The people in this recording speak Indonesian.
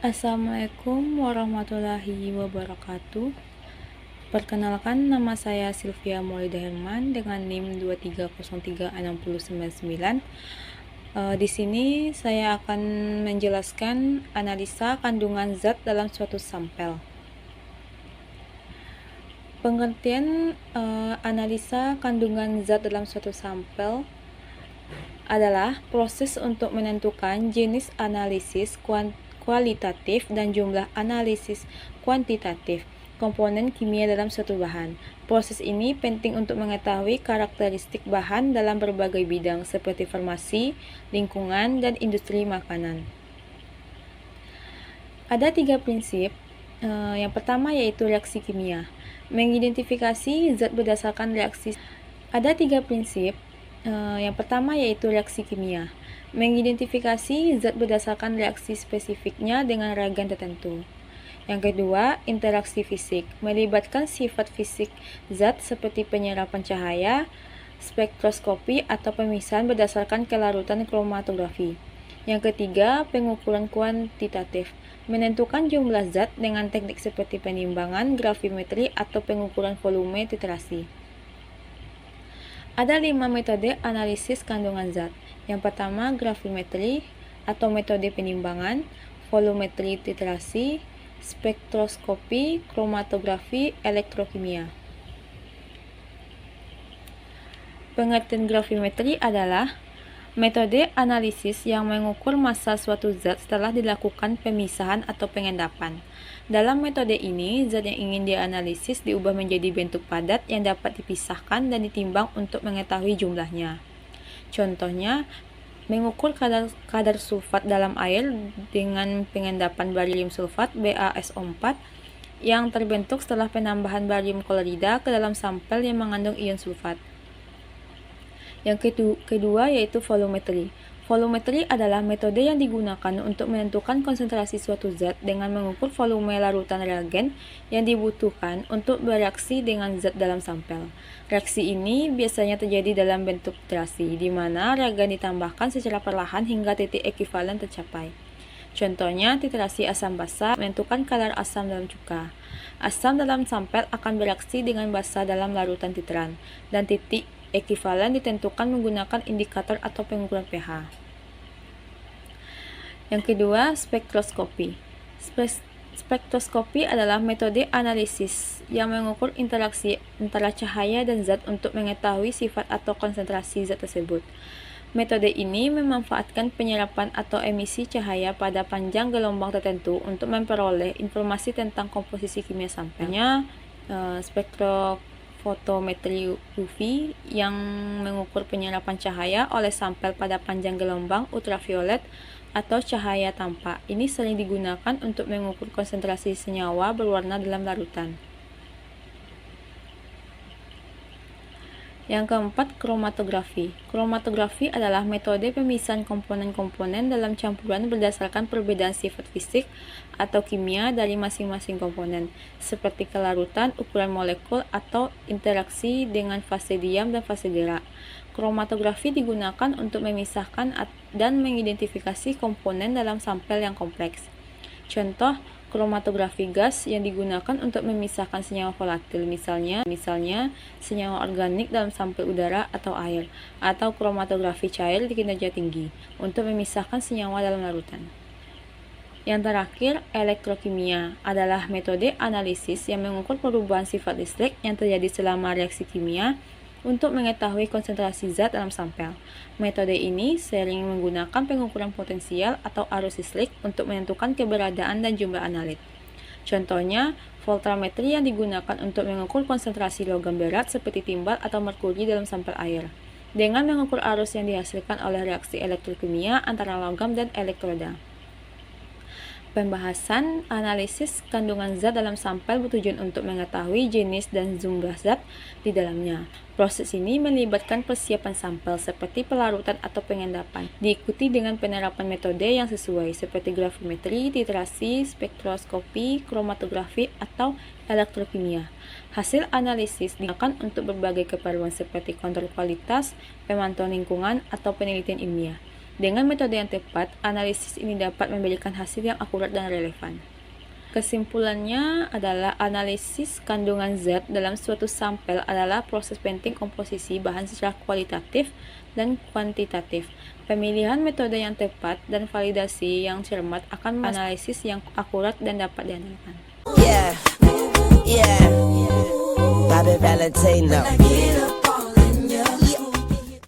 Assalamualaikum warahmatullahi wabarakatuh. Perkenalkan, nama saya Sylvia Maulida Herman dengan NIM 2303699. Di sini saya akan menjelaskan analisa kandungan zat dalam suatu sampel. Pengertian analisa kandungan zat dalam suatu sampel adalah proses untuk menentukan jenis analisis kualitatif dan jumlah analisis kuantitatif komponen kimia dalam suatu bahan. Proses ini penting untuk mengetahui karakteristik bahan dalam berbagai bidang seperti farmasi, lingkungan, dan industri makanan. Ada 3 prinsip. Yang pertama yaitu reaksi kimia. Mengidentifikasi zat berdasarkan reaksi. Ada 3 prinsip. Yang pertama yaitu reaksi kimia. Mengidentifikasi zat berdasarkan reaksi spesifiknya dengan reagen tertentu. Yang kedua, interaksi fisik, melibatkan sifat fisik zat seperti penyerapan cahaya, spektroskopi, atau pemisahan berdasarkan kelarutan kromatografi. Yang ketiga, pengukuran kuantitatif, menentukan jumlah zat dengan teknik seperti penimbangan, gravimetri, atau pengukuran volume titrasi. Ada 5 metode analisis kandungan zat. Yang pertama, gravimetri atau metode penimbangan, volumetri titrasi, spektroskopi, kromatografi, elektrokimia. Pengertian gravimetri adalah metode analisis yang mengukur massa suatu zat setelah dilakukan pemisahan atau pengendapan. Dalam metode ini, zat yang ingin dianalisis diubah menjadi bentuk padat yang dapat dipisahkan dan ditimbang untuk mengetahui jumlahnya. Contohnya, mengukur kadar sulfat dalam air dengan pengendapan barium sulfat BaSO4 yang terbentuk setelah penambahan barium klorida ke dalam sampel yang mengandung ion sulfat. Yang kedua yaitu volumetri. Volumetri adalah metode yang digunakan untuk menentukan konsentrasi suatu zat dengan mengukur volume larutan reagen yang dibutuhkan untuk bereaksi dengan zat dalam sampel. Reaksi ini biasanya terjadi dalam bentuk titrasi, di mana reagen ditambahkan secara perlahan hingga titik ekivalen tercapai. Contohnya, titrasi asam basa menentukan kadar asam dalam cuka. Asam dalam sampel akan bereaksi dengan basa dalam larutan titran, dan titik ekivalen ditentukan menggunakan indikator atau pengukuran pH. Yang kedua, spektroskopi. Spektroskopi adalah metode analisis yang mengukur interaksi antara cahaya dan zat untuk mengetahui sifat atau konsentrasi zat tersebut. Metode ini memanfaatkan penyerapan atau emisi cahaya pada panjang gelombang tertentu untuk memperoleh informasi tentang komposisi kimia sampelnya. Spektrofotometri UV yang mengukur penyerapan cahaya oleh sampel pada panjang gelombang ultraviolet atau cahaya tampak. Ini sering digunakan untuk mengukur konsentrasi senyawa berwarna dalam larutan. Yang keempat, kromatografi. Kromatografi adalah metode pemisahan komponen-komponen dalam campuran berdasarkan perbedaan sifat fisik atau kimia dari masing-masing komponen, seperti kelarutan, ukuran molekul, atau interaksi dengan fase diam dan fase gerak. Kromatografi digunakan untuk memisahkan dan mengidentifikasi komponen dalam sampel yang kompleks. Contoh, kromatografi gas yang digunakan untuk memisahkan senyawa volatil, misalnya senyawa organik dalam sampel udara atau air, atau kromatografi cair di kinerja tinggi untuk memisahkan senyawa dalam larutan. Yang terakhir, elektrokimia adalah metode analisis yang mengukur perubahan sifat listrik yang terjadi selama reaksi kimia untuk mengetahui konsentrasi zat dalam sampel. Metode ini sering menggunakan pengukuran potensial atau arus listrik untuk menentukan keberadaan dan jumlah analit. Contohnya, voltammetri yang digunakan untuk mengukur konsentrasi logam berat seperti timbal atau merkuri dalam sampel air, dengan mengukur arus yang dihasilkan oleh reaksi elektrokimia antara logam dan elektroda. Pembahasan analisis kandungan zat dalam sampel bertujuan untuk mengetahui jenis dan jumlah zat di dalamnya. Proses ini melibatkan persiapan sampel seperti pelarutan atau pengendapan, diikuti dengan penerapan metode yang sesuai seperti gravimetri, titrasi, spektroskopi, kromatografi, atau elektrokimia. Hasil analisis digunakan untuk berbagai keperluan seperti kontrol kualitas, pemantauan lingkungan, atau penelitian ilmiah. Dengan metode yang tepat, analisis ini dapat memberikan hasil yang akurat dan relevan. Kesimpulannya adalah analisis kandungan zat dalam suatu sampel adalah proses penting komposisi bahan secara kualitatif dan kuantitatif. Pemilihan metode yang tepat dan validasi yang cermat akan analisis yang akurat dan dapat diandalkan. Yeah, Bobby Valentino.